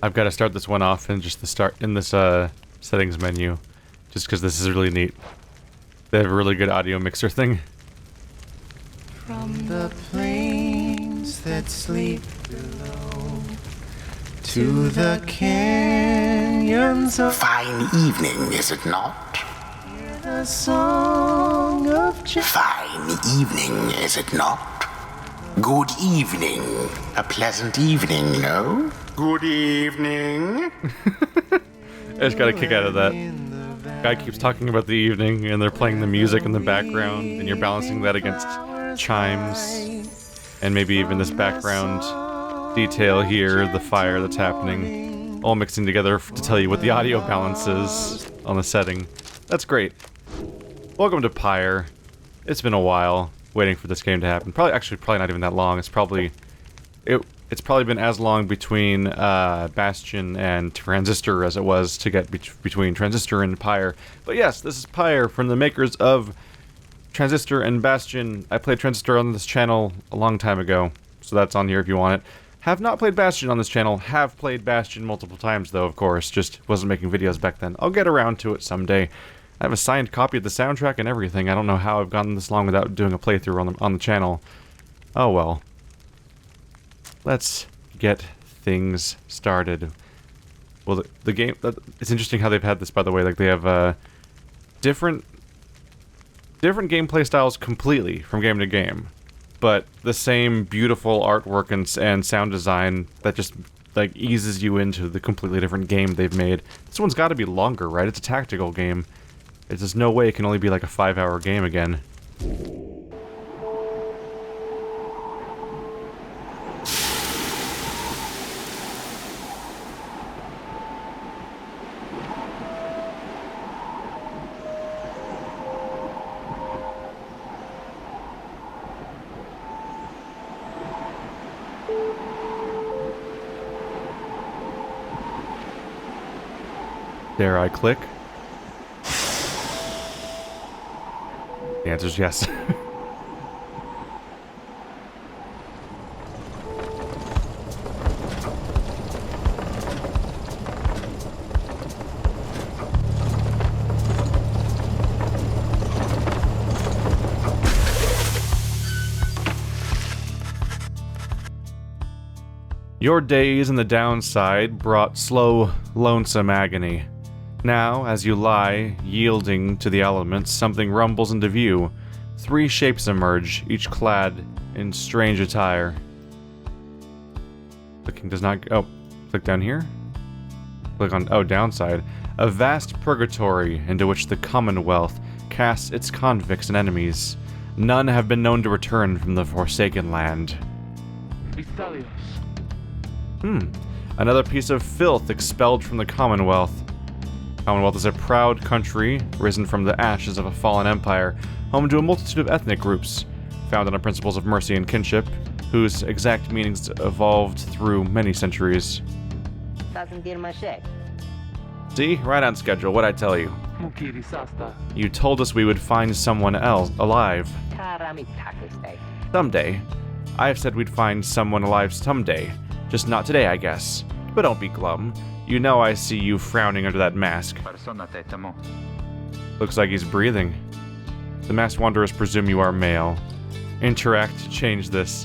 I've got to start this one off in just the start in this settings menu, just because this is really neat. They have a really good audio mixer thing. From the plains that sleep below to the canyons of Fine evening, is it not? the song of Fine evening, is it not? Good evening. A pleasant evening, no? Good evening. I just got a kick out of that. Guy keeps talking about the evening, and they're playing the music in the background, and you're balancing that against chimes, and maybe even this background detail here, the fire that's happening, all mixing together to tell you what the audio balance is on the setting. That's great. Welcome to Pyre. It's been a while waiting for this game to happen. Probably not even that long. It's probably been as long between Bastion and Transistor as it was to get between Transistor and Pyre. But yes, this is Pyre from the makers of Transistor and Bastion. I played Transistor on this channel a long time ago, so that's on here if you want it. Have not played Bastion on this channel. Have played Bastion multiple times though, of course. Just wasn't making videos back then. I'll get around to it someday. I have a signed copy of the soundtrack and everything. I don't know how I've gotten this long without doing a playthrough on the channel. Oh well. Let's get things started. Well, the game... It's interesting how they've had this, by the way. Like, they have different gameplay styles completely from game to game. But the same beautiful artwork and sound design that just, like, eases you into the completely different game they've made. This one's got to be longer, right? It's a tactical game. There's no way it can only be like a 5-hour game again. Dare I click? The answer is yes. Your days in the downside brought slow, lonesome agony. Now, as you lie, yielding to the elements, something rumbles into view. 3 shapes emerge, each clad in strange attire. Clicking does not... Oh, click down here? Click on... Oh, downside. A vast purgatory into which the Commonwealth casts its convicts and enemies. None have been known to return from the Forsaken Land. Another piece of filth expelled from the Commonwealth. Commonwealth is a proud country, risen from the ashes of a fallen empire, home to a multitude of ethnic groups, founded on principles of mercy and kinship, whose exact meanings evolved through many centuries. See? Right on schedule, what'd I tell you? You told us we would find someone else alive. Someday. I have said we'd find someone alive someday. Just not today, I guess. But don't be glum. You know I see you frowning under that mask. Looks like he's breathing. The masked wanderers presume you are male. Interact to change this.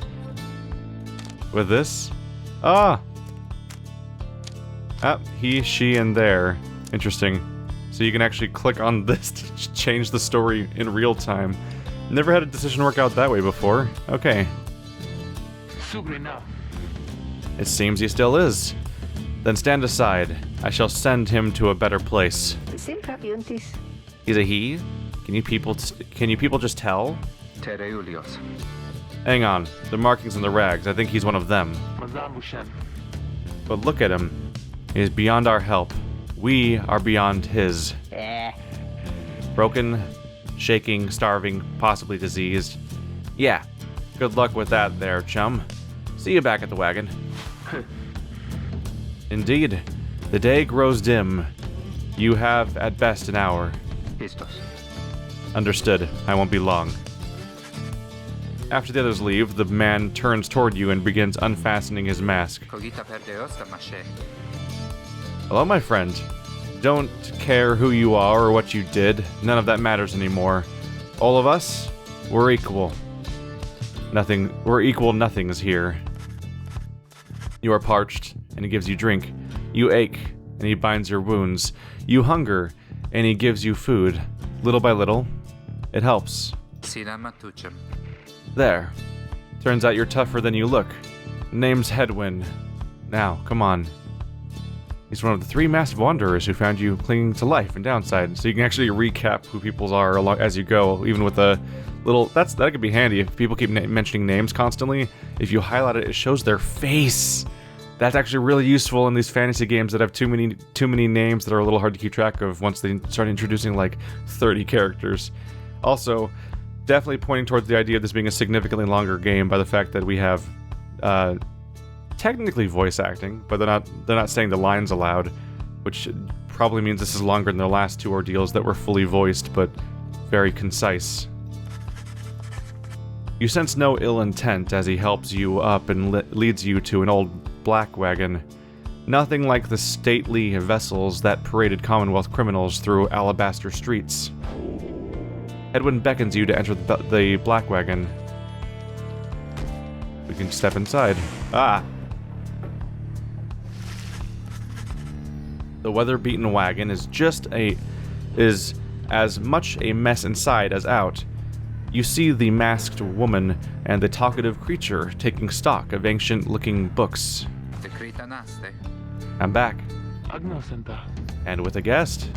With this? Ah! He, she, and there. Interesting. So you can actually click on this to change the story in real time. Never had a decision work out that way before. Okay. It seems he still is. Then stand aside. I shall send him to a better place. He's a he? Can you people just tell? Hang on. The markings on the rags. I think he's one of them. But look at him. He is beyond our help. We are beyond his. Broken, shaking, starving, possibly diseased. Yeah. Good luck with that there, chum. See you back at the wagon. Indeed. The day grows dim. You have, at best, an hour. Understood. I won't be long. After the others leave, the man turns toward you and begins unfastening his mask. Hello, my friend. Don't care who you are or what you did. None of that matters anymore. All of us, we're equal. We're equal nothings here. You are parched, and he gives you drink. You ache, and he binds your wounds. You hunger, and he gives you food. Little by little, it helps. There. Turns out you're tougher than you look. Name's Hedwyn. Now, come on. He's one of the 3 masked wanderers who found you clinging to life and downside, so you can actually recap who people are as you go, even with a little... That could be handy if people keep mentioning names constantly. If you highlight it, it shows their face. That's actually really useful in these fantasy games that have too many names that are a little hard to keep track of once they start introducing like 30 characters. Also, definitely pointing towards the idea of this being a significantly longer game by the fact that we have technically voice acting, but they're not saying the lines aloud, which probably means this is longer than the last 2 ordeals that were fully voiced but very concise. You sense no ill intent as he helps you up and leads you to an old black wagon. Nothing like the stately vessels that paraded Commonwealth criminals through alabaster streets. Hedwyn beckons you to enter the black wagon. We can step inside. Ah! The weather-beaten wagon is as much a mess inside as out. You see the masked woman and the talkative creature taking stock of ancient-looking books. I'm back. And with a guest.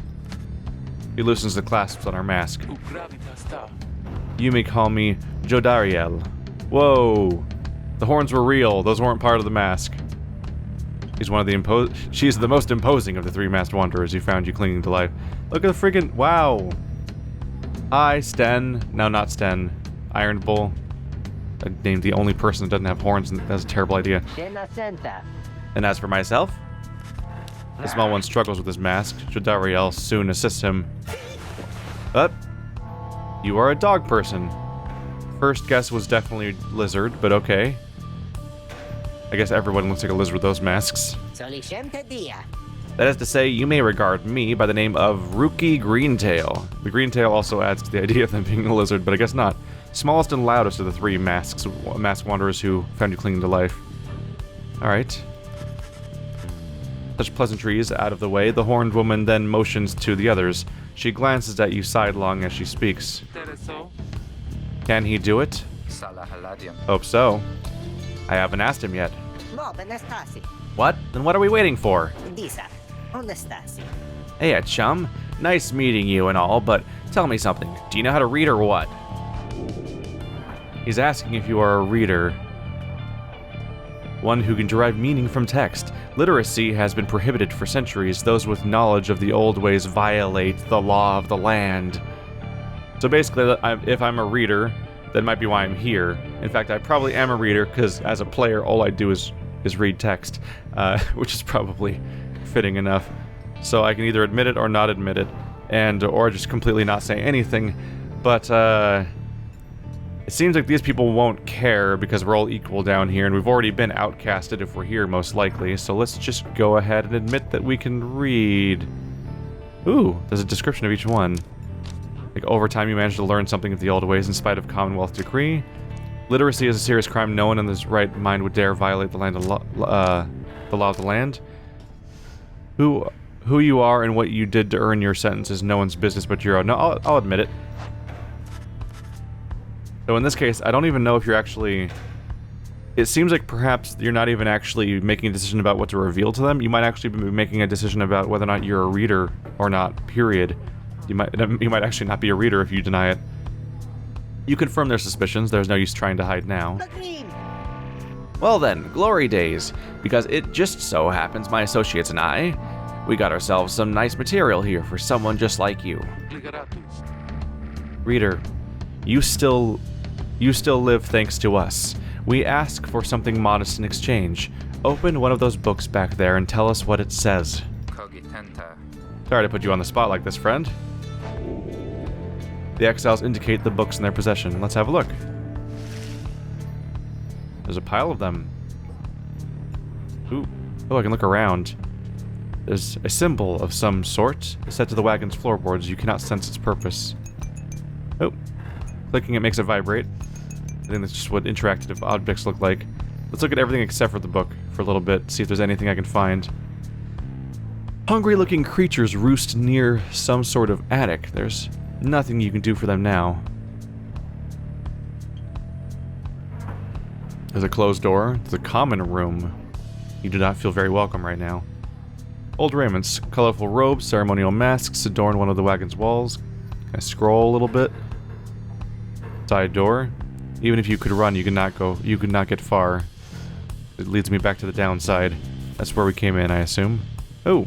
He loosens the clasps on our mask. You may call me Jodariel. Whoa! The horns were real. Those weren't part of the mask. She's the most imposing of the 3 masked wanderers who found you clinging to life. Look at the friggin'... Wow! Hi, Sten. No, not Sten. Iron Bull. I named the only person that doesn't have horns, and that's a terrible idea. And as for myself, the small one struggles with his mask. Jodariel soon assists him. But you are a dog person. First guess was definitely lizard, but okay. I guess everyone looks like a lizard with those masks. That is to say, you may regard me by the name of Rukey Greentail. The Greentail also adds to the idea of them being a lizard, but I guess not. Smallest and loudest of the 3 masked wanderers who found you clinging to life. Alright. Such pleasantries out of the way, the horned woman then motions to the others. She glances at you sidelong as she speaks. Can he do it? Hope so. I haven't asked him yet. What? Then what are we waiting for? Hey, chum. Nice meeting you and all, but tell me something. Do you know how to read or what? He's asking if you are a reader. One who can derive meaning from text. Literacy has been prohibited for centuries. Those with knowledge of the old ways violate the law of the land. So basically, if I'm a reader, that might be why I'm here. In fact, I probably am a reader, because as a player, all I do is read text, which is probably fitting enough. So I can either admit it or not admit it, or just completely not say anything. But it seems like these people won't care because we're all equal down here, and we've already been outcasted if we're here, most likely. So let's just go ahead and admit that we can read. Ooh, there's a description of each one. Like, over time you managed to learn something of the old ways in spite of Commonwealth decree. Literacy is a serious crime. No one in his right mind would dare violate the law of the land. Who you are and what you did to earn your sentence is no one's business but your own. No, I'll admit it. So in this case, I don't even know if you're actually... It seems like perhaps you're not even actually making a decision about what to reveal to them. You might actually be making a decision about whether or not you're a reader or not, period. You might actually not be a reader if you deny it. You confirm their suspicions. There's no use trying to hide now. Well then, glory days. Because it just so happens my associates and I, we got ourselves some nice material here for someone just like you. Reader, you still live thanks to us. We ask for something modest in exchange. Open one of those books back there and tell us what it says. Sorry to put you on the spot like this, friend. The exiles indicate the books in their possession. Let's have a look. There's a pile of them. Ooh. Oh, I can look around. There's a symbol of some sort set to the wagon's floorboards. You cannot sense its purpose. Oh. Clicking it makes it vibrate. I think that's just what interactive objects look like. Let's look at everything except for the book for a little bit, see if there's anything I can find. Hungry-looking creatures roost near some sort of attic. There's nothing you can do for them now. There's a closed door. There's a common room. You do not feel very welcome right now. Old raiments, colorful robes, ceremonial masks adorn one of the wagon's walls. Can I scroll a little bit? Side door. Even if you could run, you could not get far. It leads me back to the downside. That's where we came in, I assume. Oh.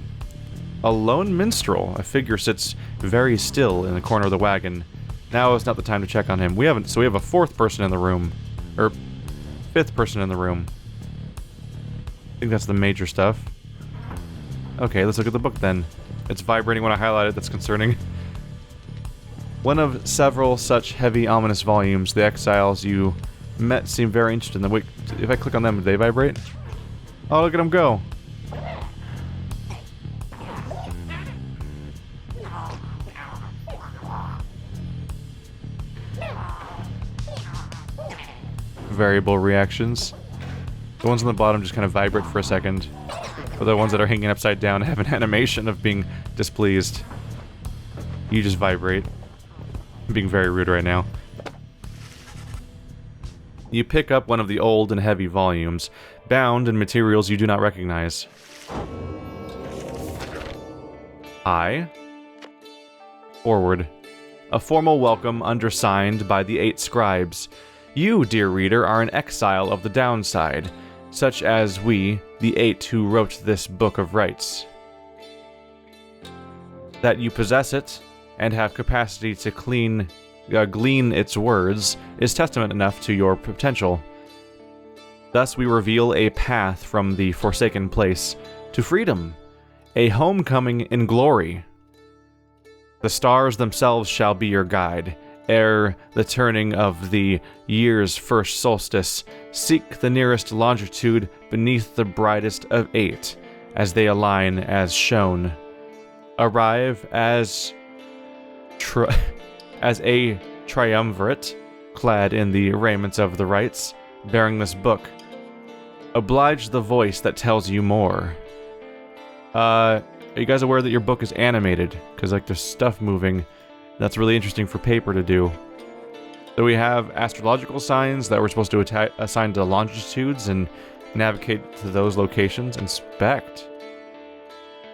A lone minstrel. A figure sits very still in the corner of the wagon. Now is not the time to check on him. We have a fourth person in the room. Or fifth person in the room. I think that's the major stuff. Okay, let's look at the book then. It's vibrating when I highlight it, that's concerning. One of several such heavy, ominous volumes. The exiles you met seem very interested in them. Wait, if I click on them, do they vibrate? Oh, look at them go. Variable reactions. The ones on the bottom just kind of vibrate for a second. But the ones that are hanging upside down have an animation of being displeased. You just vibrate. I'm being very rude right now. You pick up one of the old and heavy volumes, bound in materials you do not recognize. Forward. A formal welcome undersigned by the 8 scribes. You, dear reader, are an exile of the downside, such as we, the 8 who wrote this book of rites. That you possess it, and have capacity to glean its words, is testament enough to your potential. Thus we reveal a path from the forsaken place to freedom, a homecoming in glory. The stars themselves shall be your guide. Ere the turning of the year's first solstice, seek the nearest longitude beneath the brightest of 8, as they align as shown. Arrive as a triumvirate, clad in the raiments of the rites, bearing this book. Oblige the voice that tells you more. Are you guys aware that your book is animated? Because, like, there's stuff moving. That's really interesting for paper to do. So we have astrological signs that we're supposed to assign to longitudes and navigate to those locations. Inspect.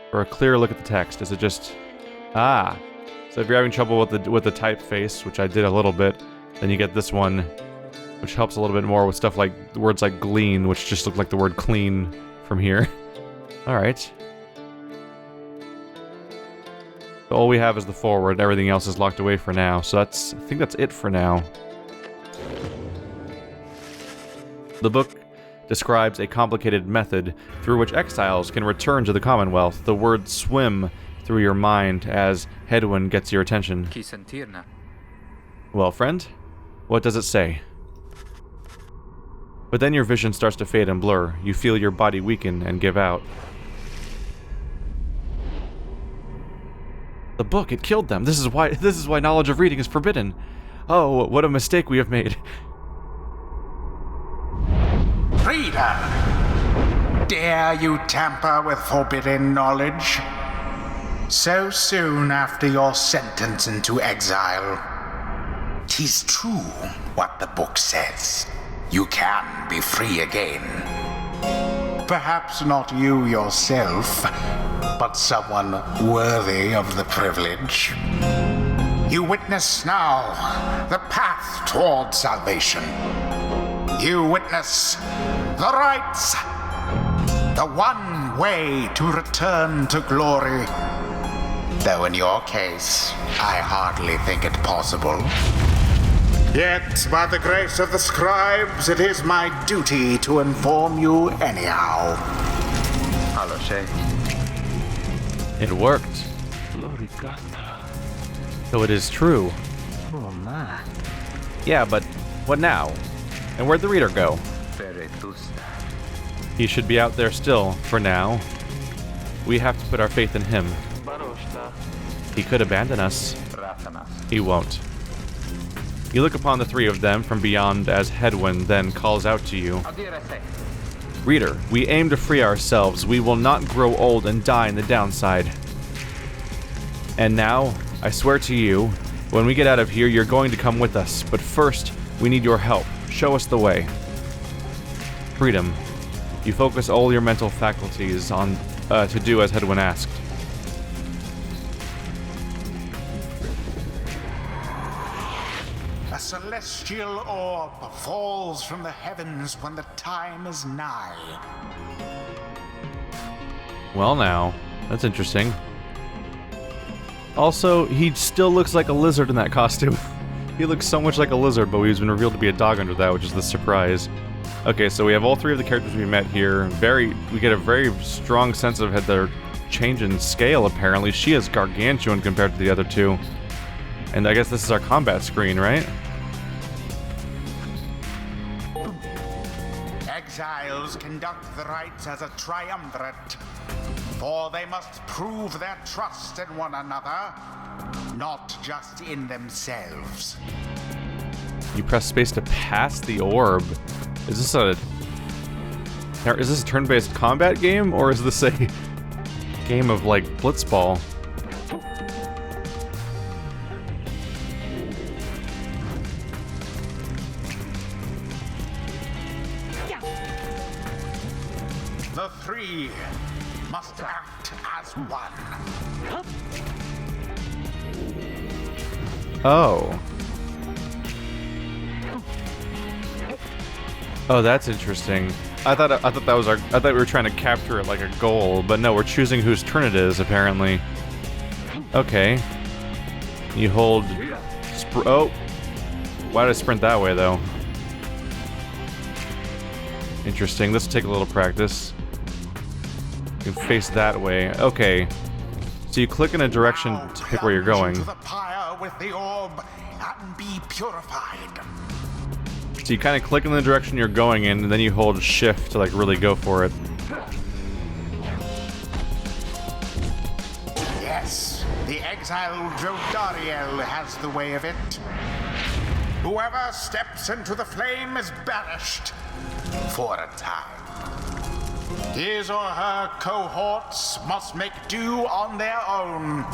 For a clear look at the text. Is it just... So if you're having trouble with the typeface, which I did a little bit, then you get this one, which helps a little bit more with stuff like words like glean, which just look like the word clean from here. Alright. So all we have is the forward, everything else is locked away for now, so I think that's it for now. The book describes a complicated method through which exiles can return to the Commonwealth. The words swim through your mind as Hedwyn gets your attention. Well, friend, what does it say? But then your vision starts to fade and blur. You feel your body weaken and give out. The book, it killed them. This is why knowledge of reading is forbidden. Oh, what a mistake we have made. Reader, dare you tamper with forbidden knowledge? So soon after your sentence into exile. 'Tis true what the book says. You can be free again. Perhaps not you yourself, but someone worthy of the privilege. You witness now the path toward salvation. You witness the rites, the one way to return to glory. Though in your case, I hardly think it possible. Yet, by the grace of the scribes, it is my duty to inform you anyhow. It worked. So it is true. Yeah, but what now? And where'd the reader go? He should be out there still, for now. We have to put our faith in him. He could abandon us. He won't. You look upon the three of them from beyond as Hedwyn then calls out to you. Reader, we aim to free ourselves. We will not grow old and die in the downside. And now, I swear to you, when we get out of here, you're going to come with us. But first, we need your help. Show us the way. Freedom. You focus all your mental faculties on to do as Hedwyn asked. A celestial orb falls from the heavens when the time is nigh. Well now, that's interesting. Also, he still looks like a lizard in that costume. He looks so much like a lizard, but he's been revealed to be a dog under that, which is the surprise. Okay, so we have all three of the characters we met here. We get a very strong sense of their change in scale, apparently. She is gargantuan compared to the other two. And I guess this is our combat screen, right? Exiles conduct the rites as a triumvirate, for they must prove their trust in one another, not just in themselves. You press space to pass the orb. Is this a turn-based combat game, or is this a game of, like, blitzball? The three must act as one. Oh. Oh, that's interesting. I thought that was I thought we were trying to capture it like a goal, but no, we're choosing whose turn it is, apparently. Okay. You hold... Oh! Why did I sprint that way, though? Interesting. This will take a little practice. You can face that way. Okay. So you click in a direction to pick where you're going. To the pyre with the orb and be purified. So you kind of click in the direction you're going in, and then you hold shift to, like, really go for it. Yes, the exile Jodariel has the way of it. Whoever steps into the flame is banished for a time. His or her cohorts must make do on their own.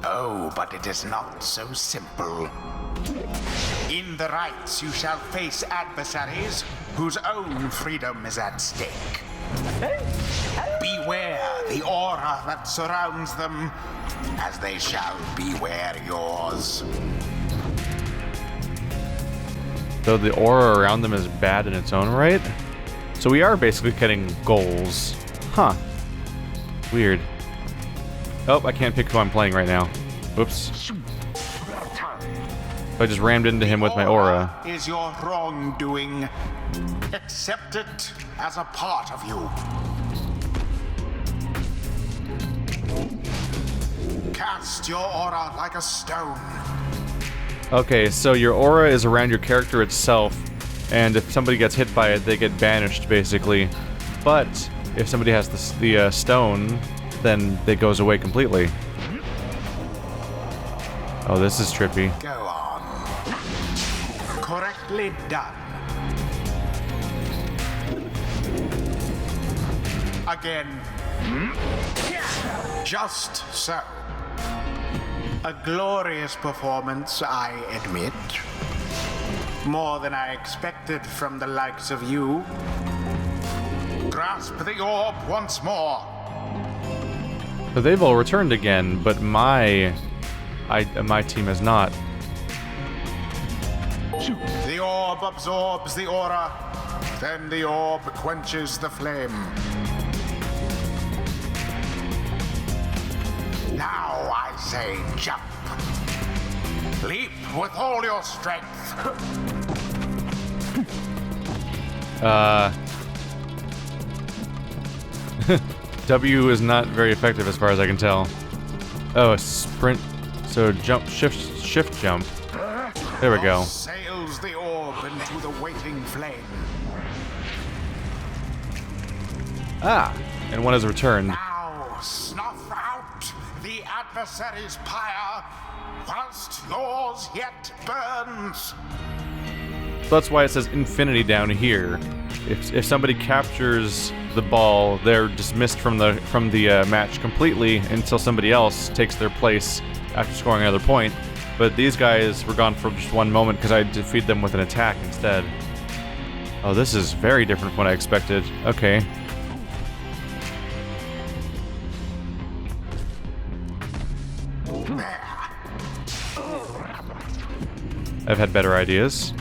Oh, but it is not so simple. In the rites, you shall face adversaries whose own freedom is at stake. Beware the aura that surrounds them, as they shall beware yours. So the aura around them is bad in its own right? So we are basically getting goals. Huh. Weird. Oh, I can't pick who I'm playing right now. Whoops. I just rammed into him with my aura. Is your wrongdoing. Accept it as a part of you. Cast your aura like a stone. Okay, so your aura is around your character itself, and if somebody gets hit by it, they get banished, basically. But if somebody has the stone, then it goes away completely. Oh, this is trippy. Go on. Correctly done. Again. Just so. A glorious performance, I admit. More than I expected from the likes of you. Grasp the orb once more. So they've all returned again, but my team has not. The orb absorbs the aura, then the orb quenches the flame. Now I say jump. Leap with all your strength. W is not very effective as far as I can tell. Oh, a sprint. So jump, shift jump. There we go. Sails the orb into the waiting flame. Ah, and one has returned. Now snuff out the adversaries' pyre, whilst yours yet burns. That's why it says infinity down here. If somebody captures the ball, they're dismissed from the match completely until somebody else takes their place after scoring another point. But these guys were gone for just one moment because I defeated them with an attack instead. Oh, this is very different from what I expected. Okay. I've had better ideas.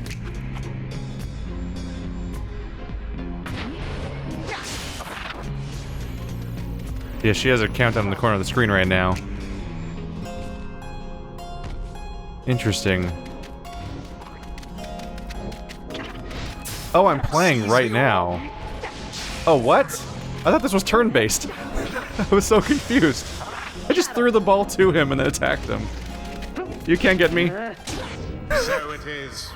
Yeah, she has a countdown in the corner of the screen right now. Interesting. Oh, I'm playing right now. Oh, what? I thought this was turn-based. I was so confused. I just threw the ball to him and then attacked him. You can't get me. So it is.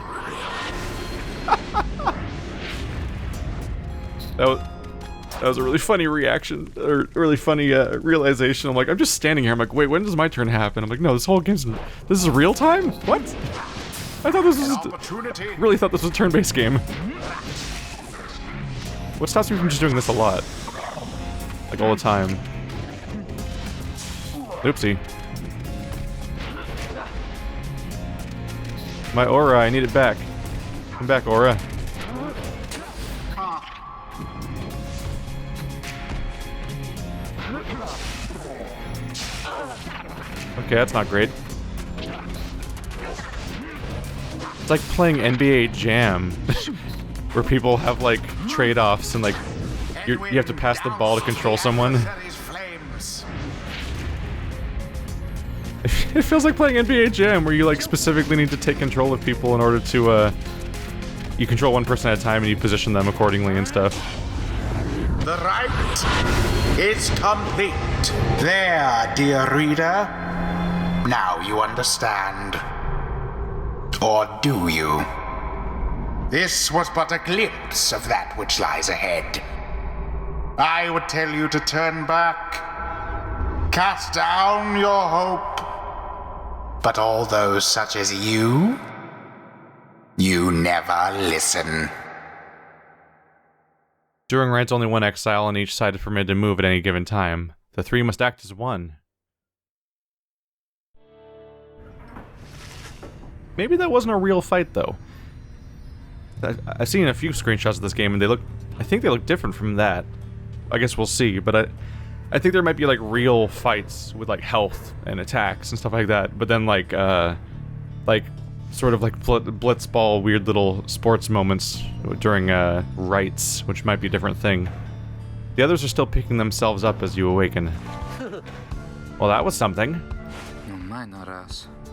That was a really funny reaction, or really funny realization. I'm like, I'm just standing here. I'm like, wait, when does my turn happen? I'm like, no, this whole game's... This is real time? What? I thought this was... Really thought this was a turn-based game. What stops me from just doing this a lot? Like, all the time. Oopsie. My aura, I need it back. Come back, aura. Okay, that's not great. It's like playing NBA Jam, where people have like trade-offs and like you have to pass the ball to control someone. It feels like playing NBA Jam, where you like specifically need to take control of people in order to you control one person at a time and you position them accordingly and stuff. The rite is complete. There, dear reader. Now you understand. Or do you? This was but a glimpse of that which lies ahead. I would tell you to turn back, cast down your hope. But all those such as you never listen. During Rite's only one exile on each side is permitted to move at any given time. The three must act as one. Maybe that wasn't a real fight, though. I've seen a few screenshots of this game, and I think they look different from that. I guess we'll see, but I think there might be, like, real fights with, like, health and attacks and stuff like that, but then, like, sort of like blitzball, weird little sports moments during, rites, which might be a different thing. The others are still picking themselves up as you awaken. Well, that was something.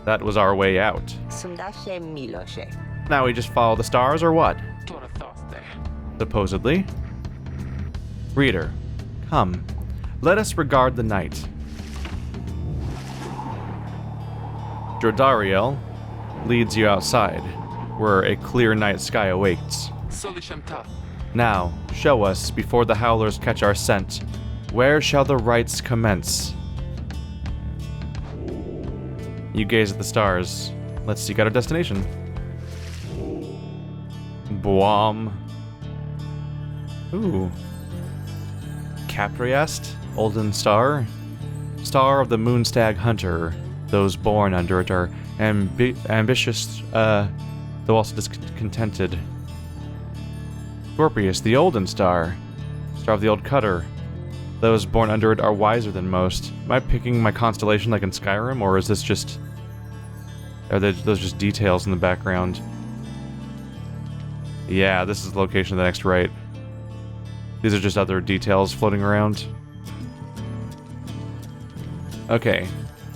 That was our way out. Now we just follow the stars, or what? Supposedly. Reader, come. Let us regard the night. Jodariel leads you outside, where a clear night sky awaits. Now, show us, before the howlers catch our scent, where shall the rites commence? You gaze at the stars. Let's seek out our destination. Boam. Ooh. Capriest, Olden Star. Star of the Moonstag Hunter. Those born under it are ambitious, though also discontented. Scorpius, the Olden Star. Star of the Old Cutter. Those born under it are wiser than most. Am I picking my constellation like in Skyrim, or is this just... Are those just details in the background? Yeah, this is the location of the next rite. These are just other details floating around. Okay.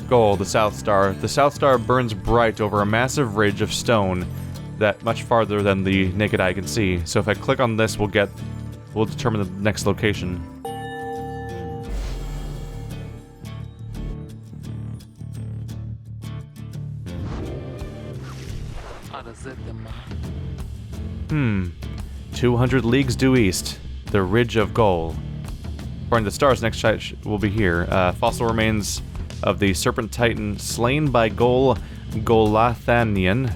Goal, the South Star. The South Star burns bright over a massive ridge of stone that much farther than the naked eye can see. So if I click on this, we'll determine the next location. Hmm. 200 leagues due east. The Ridge of Goal. According to the stars, next shot will be here. Fossil remains of the Serpent Titan slain by Golathanian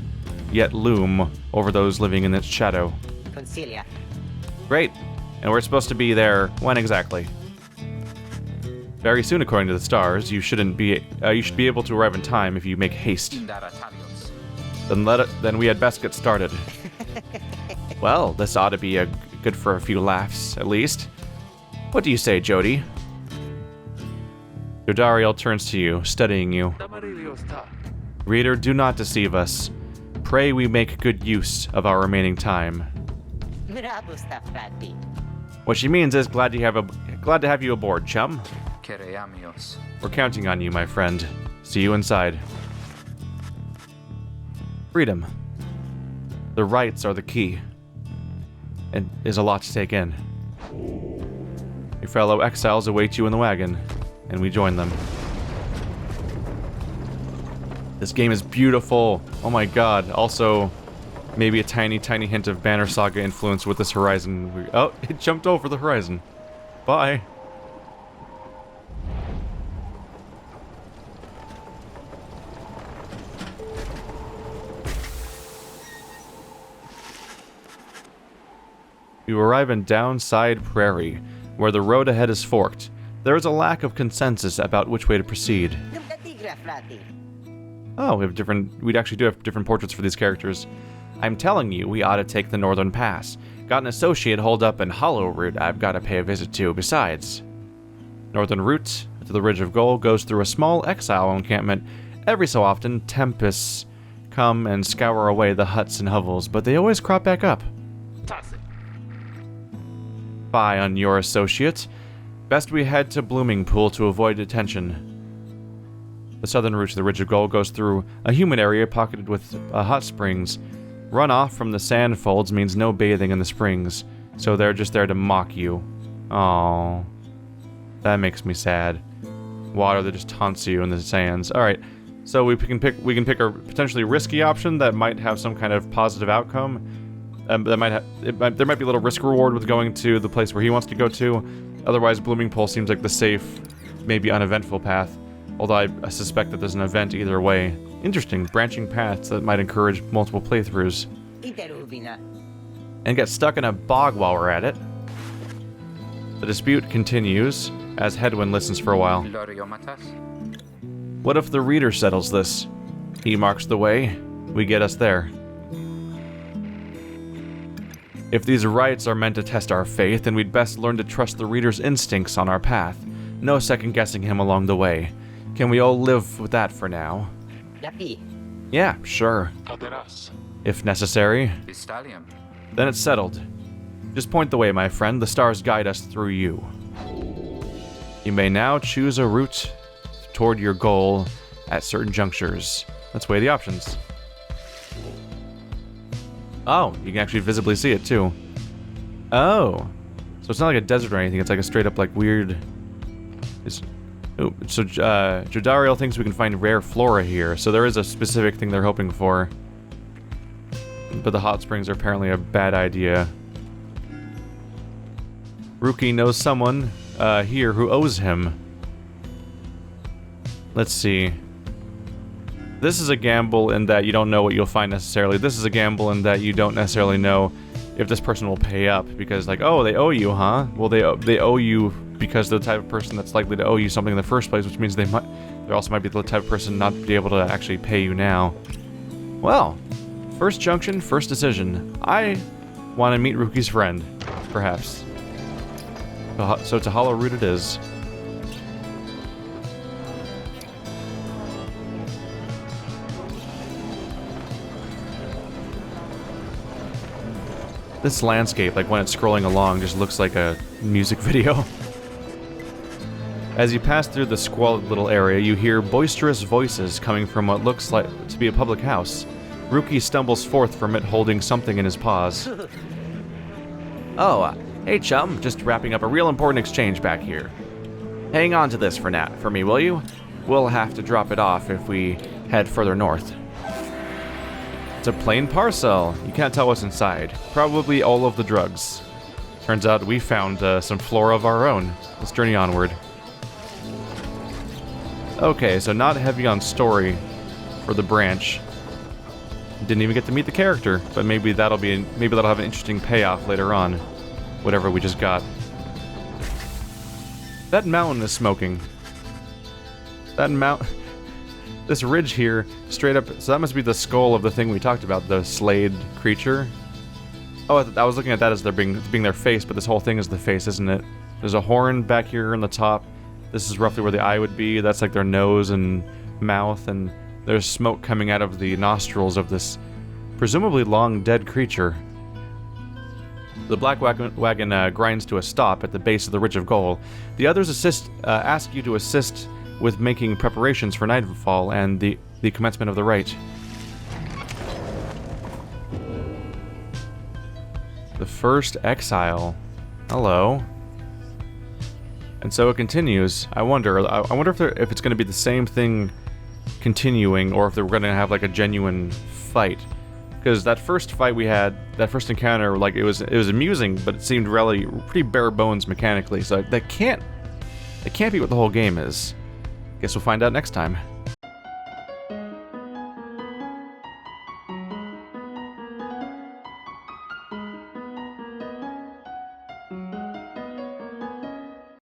yet loom over those living in its shadow. Consilia. Great. And we're supposed to be there when exactly? Very soon, according to the stars. You should be able to arrive in time if you make haste. Then we had best get started. Well, this ought to be good for a few laughs, at least. What do you say, Jody? Jodariel turns to you, studying you. Reader, do not deceive us. Pray we make good use of our remaining time. What she means is glad to have you aboard, chum. We're counting on you, my friend. See you inside. Freedom. The rights are the key. And is a lot to take in. Your fellow exiles await you in the wagon, and we join them. This game is beautiful. Oh my god. Also, maybe a tiny, tiny hint of Banner Saga influence with this horizon. Oh, it jumped over the horizon. Bye. You arrive in Downside Prairie, where the road ahead is forked. There is a lack of consensus about which way to proceed. Oh, we actually do have different portraits for these characters. I'm telling you, we ought to take the Northern Pass. Got an associate holed up in Hollow Route I've got to pay a visit to. Besides, Northern Route to the Ridge of Gold goes through a small exile encampment. Every so often, tempests come and scour away the huts and hovels, but they always crop back up. Spy on your associate. Best we head to Blooming Pool to avoid detention. The southern route to the Ridge of Gold goes through a humid area pocketed with hot springs. Runoff from the sand folds means no bathing in the springs, so they're just there to mock you. Aww. That makes me sad. Water that just taunts you in the sands. Alright, so we can pick a potentially risky option that might have some kind of positive outcome. There might be a little risk reward with going to the place where he wants to go to. Otherwise, Blooming Pool seems like the safe, maybe uneventful path. Although I suspect that there's an event either way. Interesting, branching paths that might encourage multiple playthroughs. And get stuck in a bog while we're at it. The dispute continues as Hedwyn listens for a while. What if the reader settles this? He marks the way, we get us there. If these rites are meant to test our faith, then we'd best learn to trust the reader's instincts on our path. No second-guessing him along the way. Can we all live with that for now? Yeah, sure. If necessary. Then it's settled. Just point the way, my friend. The stars guide us through you. You may now choose a route toward your goal at certain junctures. Let's weigh the options. Oh, you can actually visibly see it too. Oh. So it's not like a desert or anything, it's like a straight up like weird... Jodariel thinks we can find rare flora here, so there is a specific thing they're hoping for. But the hot springs are apparently a bad idea. Rukey knows someone here who owes him. Let's see. This is a gamble in that you don't know what you'll find necessarily. This is a gamble in that you don't necessarily know if this person will pay up, because like, oh, they owe you, huh? Well, they owe you because they're the type of person that's likely to owe you something in the first place, which means they also might be the type of person not be able to actually pay you now. Well, first junction, first decision. I want to meet Rukey's friend, perhaps. So to Hollow Route it is. This landscape, like when it's scrolling along, just looks like a music video. As you pass through the squalid little area, you hear boisterous voices coming from what looks like to be a public house. Rukey stumbles forth from it holding something in his paws. Oh, hey chum, just wrapping up a real important exchange back here. Hang on to this for me, will you? We'll have to drop it off if we head further north. It's a plain parcel. You can't tell what's inside. Probably all of the drugs. Turns out we found some flora of our own. Let's journey onward. Okay, so not heavy on story for the branch. Didn't even get to meet the character, but maybe that'll have an interesting payoff later on. Whatever we just got. That mountain is smoking. This ridge here, straight up, so that must be the skull of the thing we talked about, the slayed creature. Oh, I was looking at that as being their face, but this whole thing is the face, isn't it? There's a horn back here on the top. This is roughly where the eye would be. That's like their nose and mouth, and there's smoke coming out of the nostrils of this presumably long dead creature. The black wagon grinds to a stop at the base of the Ridge of Gold. The others ask you to assist with making preparations for nightfall and the commencement of the rite. The first exile. Hello. And so it continues. I wonder if it's going to be the same thing continuing, or if we're going to have like a genuine fight. Because that first fight we had, that first encounter, like it was amusing, but it seemed really pretty bare bones mechanically. So that can't be what the whole game is. Guess we'll find out next time.